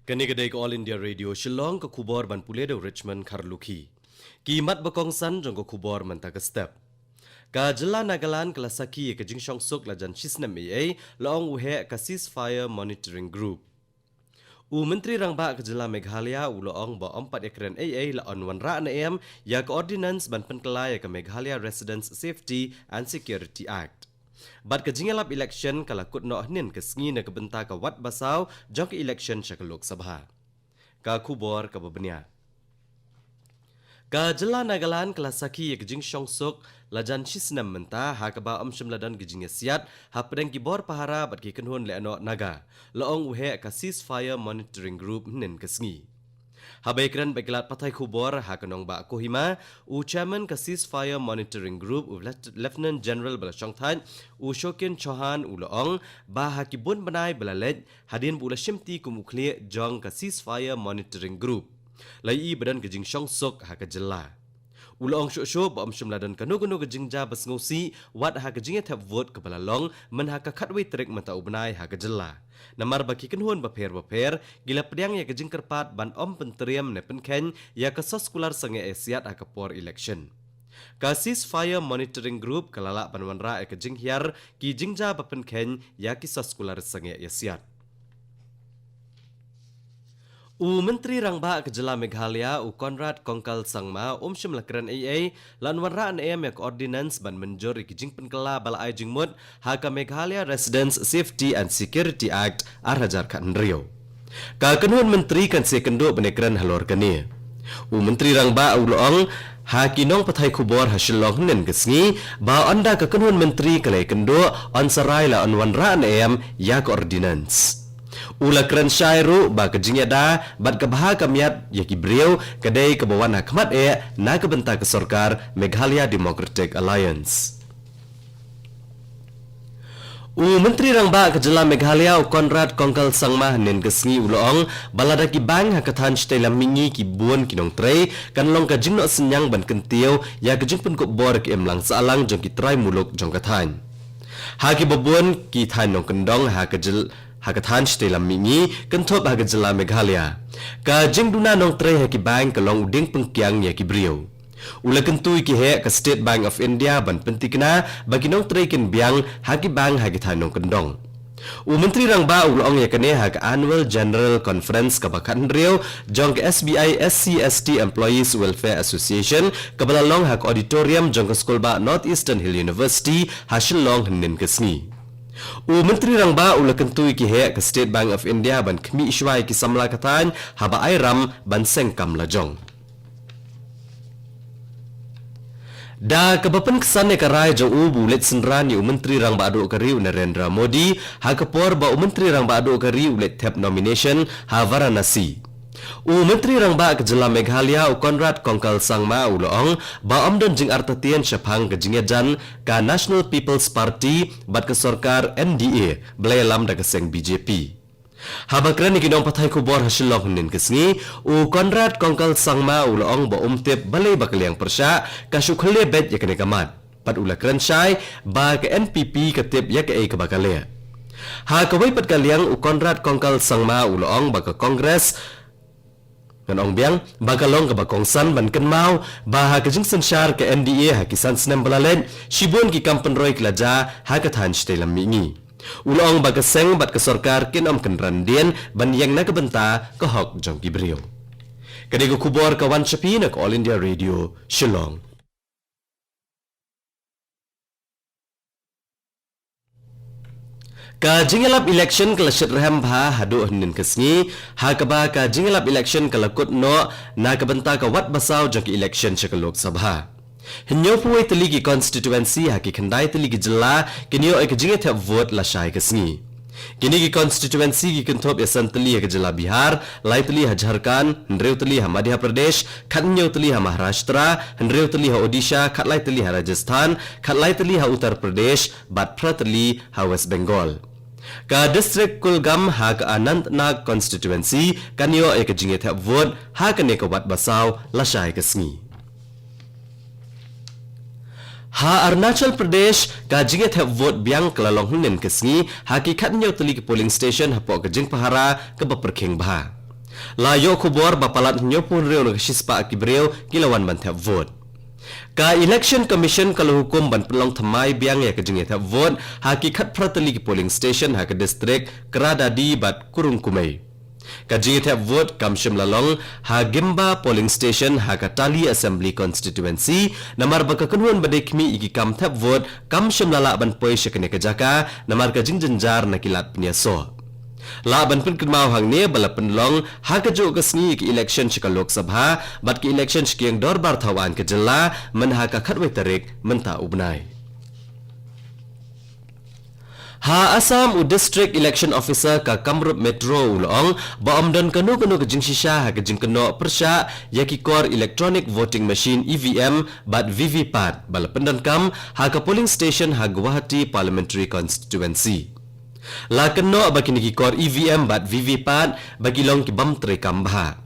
Kani kedai ke All India Radio Shillong ke kubor ban pule de Richmond Kharlukhi. Kimat bakong san jong ke kubor man ta ke step. Ka jela Nagaland kelasaki ke jing shong suk la jan chisnam AA laong uhe ka ceasefire monitoring group. Menteri Rangba ke jela Meghalaya laong ba 4 ekran AA la on ra na em ya ke ordinance ban penkelai ke Meghalaya Residents Safety and Security Act. Bad ke jingalap election kala kut no hnin ke sngi na ke benta ka wat basau jong ke election sya ke Lok Sabha. Ka kubor ka babnya. Ka jela Nagaland kelasaki ke jing shong suk lajan chisnam menta ha ka ba shim ladan ke jing siat ha pedang ki bor pahara bat ki kenhun le no naga laong uhe ka ceasefire monitoring group hnin ke sngi. Habaikran begilat patai kubor ha kanong ba Kohima chairman ka ceasefire monitoring group Lieutenant General Balashong Than Shokin Chauhan laong ba ha ki bun banai balalet hadin bula shimti kumukli jong ka ceasefire monitoring group lai badan ke jing shong sok ha ka jela Ulaong syuk-syuk ba ladan kanu-kanu ke jingja bas ngosi wat ha ke jing tap vote ke balalong men ha ka khatway trek mata ubnai ha ke jela namar baki kenhun baper gila pediang ya ke jing kerpat ban penteriam ne penken ya ke soskular sange asiat ha ke por election ka ceasefire monitoring group kalala panwanra ke jing hiar ki jingja ba penken ya ki soskular sange asiat Menteri Rangba ke jela Meghalaya Conrad Kongkal Sangma shim lakran AA lan warra an em yak ordinance ban menjor ki jing penkela bala ai jing mut ha ka Meghalaya Residents Safety and Security Act arhajar kan rio ka kenun menteri kan sekendo benekran halor kani Menteri Rangba ulong ha kinong pathai kubor hasilong nen kesngi ba anda ka kenun menteri kalai kendo ansarai la an warra an em yak ordinance Ula keren syairu ba kejinyada bat kebaha kamiat yaki beliau kedai kebawan hakmat na kebenta ke sorkar Meghalaya Democratic Alliance. Menteri Rangba ke jela Meghalaya Conrad Kongkal Sangma nen kesngi ulong balada ki bang hakathan stela mingi ki buon kinong trei kan long ka jingno senyang ban kentiu ya ke jing pun ko bor ki emlang salang jong ki trai muluk jong kathan. Ha ki babuon ki than nong kendong ha ke jel Hakathan stela mingi kentop haga jela Meghalaya. Ka jingduna nong tre haki bank kalong uding pengkiang ya ki brio. Ula kentui ki he ka State Bank of India ban pentikna bagi nong tre kin biang haki bank hakithan nong kendong. Menteri Rangba ulong ya kene hak Annual General Conference ka bakan rio jong ke SBI SCST Employees Welfare Association ka balalong hak auditorium jong ke Sekolah North Eastern Hill University hasil long hnin kesngi. Menteri Rangba ula kentui ki he ke State Bank of India ban kemi iswai ki samla katan haba airam ban sengkam lajong. Da kebapan kesan ne karai jong bulet senran ni Menteri Rangba adu kari Narendra Modi ha kepor ba Menteri Rangba adu kari ulet tap nomination ha Varanasi. Menteri Rangba ke jela Meghalaya Conrad Kongkal Sangma ulong ba amdon jing artatian syapang ke jingyajan ka National People's Party bat ke sorkar NDA belayalam da keseng BJP. Habakran ni kinong pathai kubor hasilong nin kesngi Conrad Kongkal Sangma ulong ba umtip balai bakaliang persya ka syukhale bet ya kene kamat pat ulakran syai ba ke NPP ketip ya ke ai ke bakalaya. Ha kawai pat kaliang Conrad Kongkal Sangma ulong ba ke Kongres Ngan ong biang bagalong ke bakong san ban kenmau baha ke jing sensyar ke NDA ha kisan senam balalet shibun ki kampen roy klaja ha ke than stelam mingi ulong ba ke seng bat ke sorkar kinom kenran dien ban yang na ke benta ke hok jong ki brio kadi ko kubor kawan chapi na All India Radio Shillong. Ka jingalap election kala syedram bha hadu hnin kesngi ha ka ba ka jingalap election kala kut no na ka benta ka wat basau jong election syaka Lok Sabha. Hinyo puai teli ki constituency ha ki khandai teli ki jilla kinyo ek jinge thap vote la shai kesngi. Kini ki constituency ki kentop yasan teli ha jilla Bihar, lai teli ha Jharkhand, hendreu teli ha Madhya Pradesh, khatnyo teli ha Maharashtra, hendreu teli ha Odisha, khatlai teli ha Rajasthan, khatlai teli ha Uttar Pradesh, batphra teli ha West Bengal. Ka district Kulgam ha ka Anantnag constituency kanyo ek jinge thap vote ha ka ne ka wat basau la shai kesngi. Ha Arunachal Pradesh ka jinge thap vote biang klalong hnen kesngi hakikat nyau teli ke polling station hapo ke jing pahara ke baperkheng bha Layo kubor bapalat nyopun reo nak sispa akibreo kilawan ban thap vote. Ka election commission kalau hukum ban pelong thamai biang ya kejeng thap vote hakikat prateli ki polling station ha ke district Keradadi bat Kurung Kumai. Kajing thap vote kamshim lalong ha Gemba polling station ha Katali assembly constituency namar bakakunhuan badekmi iki kam thap vote kamshim lala ban poi shekene kejaka namar kajing jenjar nakilat penyaso. La ban pun kenmau hang ne bala penlong ha kejo kesni ki election shika Lok Sabha bat ki election shkiang dorbar thawan ke jela men ha ka khatwai tarik menta ubnai. Ha Assam u district election officer ka Kamrup Metro ulong ba omdon kanu ke jingshisha ha ke jingkeno persha yaki kor electronic voting machine EVM bat VVPAT bala pendon kam ha ka polling station ha Guwahati parliamentary constituency. La keno bagi niki kor EVM bat VVPAT bagi long ki bam tre kambha.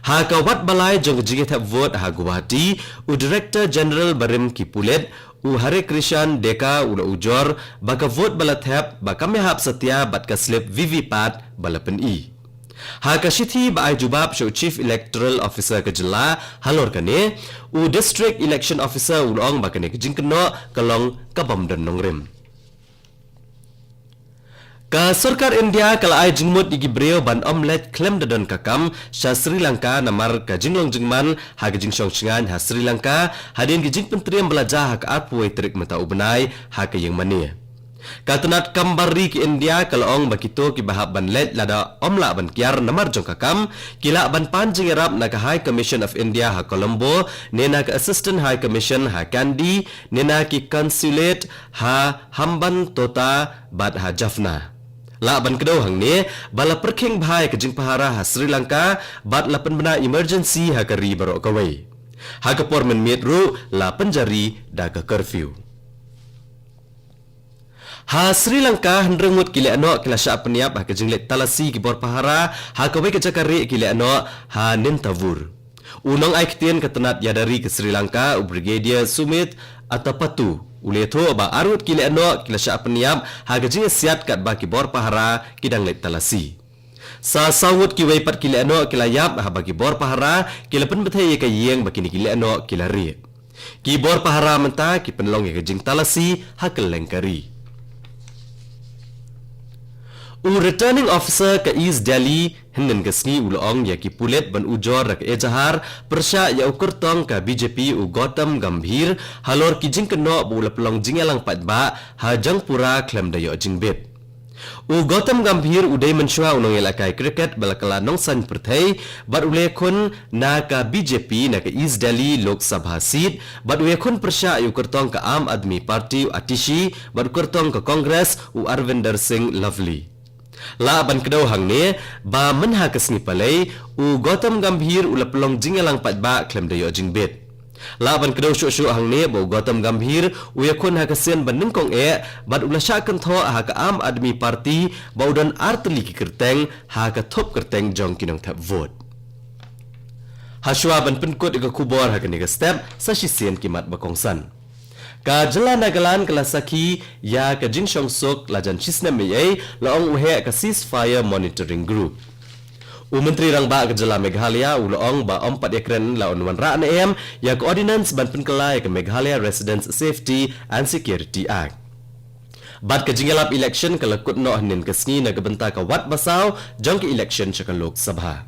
Ha ka wat balai jong jiget vote ha Guwahati u director general barim ki pulet u Hare Krishan Deka ula ujor baka vote bala thap baka mehap setia bat ka slip VVPAT bala pen i. Ha ka shithi ba ai jubab show chief electoral officer ke jela halor kane u district election officer ulong baka ne jingkeno kalong kabam dan nongrem. Ka Sarkar India kala ai jingmut igi breo ban omlet klem dadon kakam sha Sri Lanka namar ka jinglong jingman ha ka jingshong chingan ha Sri Lanka hadin ki jing pentriam belajar ha ka arpuai trik mata ubnai ha ka yang mani. Ka tenat kambari ki India kala ong bakito ki bahab ban let lada omla ban kiar namar jong kakam kila ban panjing erap na ka High Commission of India ha Colombo nena ka Assistant High Commission ha Kandy nena ki Consulate ha Hamban Tota bat ha Jaffna. La ban kedau hang ni bala perking bhai ke jing pahara ha Sri Lanka bat la penbena emergency ha kari barok kawai. Ha ke por men miet ru la penjari da ke curfew. Ha Sri Lanka hendrengut kile ano kila sya peniap ha ke jing let talasi ki bor pahara ha kawai ke jakari kile ano ha Nintavur. Unong ai ketien ketenat yadari ke Sri Lanka u Brigadier Sumit Atapatu uletho ba arut kile ano kila sya peniap ha ke jing siat kat ba ki bor pahara kidang let talasi. Sa sawut ki weipat kile ano kila yap ha bagi bor pahara kila pen bethai ke yeng bakini kile ano kila ri. Ki bor pahara menta ki penlong ke jing talasi ha ke lengkari. U returning officer ke East Delhi henden kesni ulong ya ki pulet ban ujor rak ejahar persya ya ukur tong ka BJP u Gautam Gambhir halor ki jing keno bula pelong jingelang patba ha jangpura klem dayo jingbet. U Gautam Gambhir udai mensyua unong elakai kriket balakala nongsan perthai bat ule kun na ka BJP na ka East Delhi Lok Sabha seat bat ule kun persya ya ukur tong ka Aam Admi Party u Atishi bat ukur tong ka Congress u Arvinder Singh Lovely. La ban kedau hang ni ba menha kesni palai u Gautam Gambhir ula pelong jingelang patba klem dayo jingbet. La ban kedau syuk hang ni ba Gautam Gambhir u yakun ha kesian ban ningkong bat ula syakan tho ha ka Aam Admi Party ba udan arteli ki kerteng ha ka thop kerteng jong kinong thap vote. Haswa ban penkut ka kubor ha ka ni ka step sa sisien kimat bakongsan. Ka jela Nagaland kelasaki ya ka jingshong sok lajan chisna mei laong uhe ka ceasefire monitoring group. U menteri rang ba ka jela Meghalaya u laong ba 4 ekren laon wan ra na ya ka ordinance ban penkelai ka Meghalaya Residents Safety and Security Act. Bat ka jingalap election ka lakut no hanin kasni na gabenta ka wat basaw jong ka election sa Lok Sabha.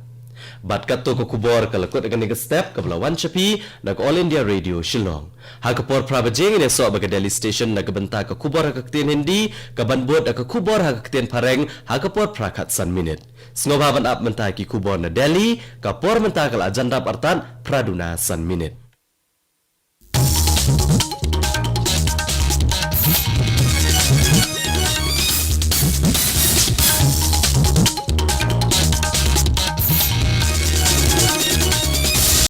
Bat kato ko kubor kalakot akan nega step ka Belawan Chapi nag All India Radio Shillong. Ha kapor prabajeng ini so baga Delhi station nagbenta ka kubor ha kakten hindi ka banbot ka kubor ha kakten pareng ha kapor prakat san minute. Sngobaban ap menta ki kubor na Delhi kapor menta kal ajanda artan praduna san minute.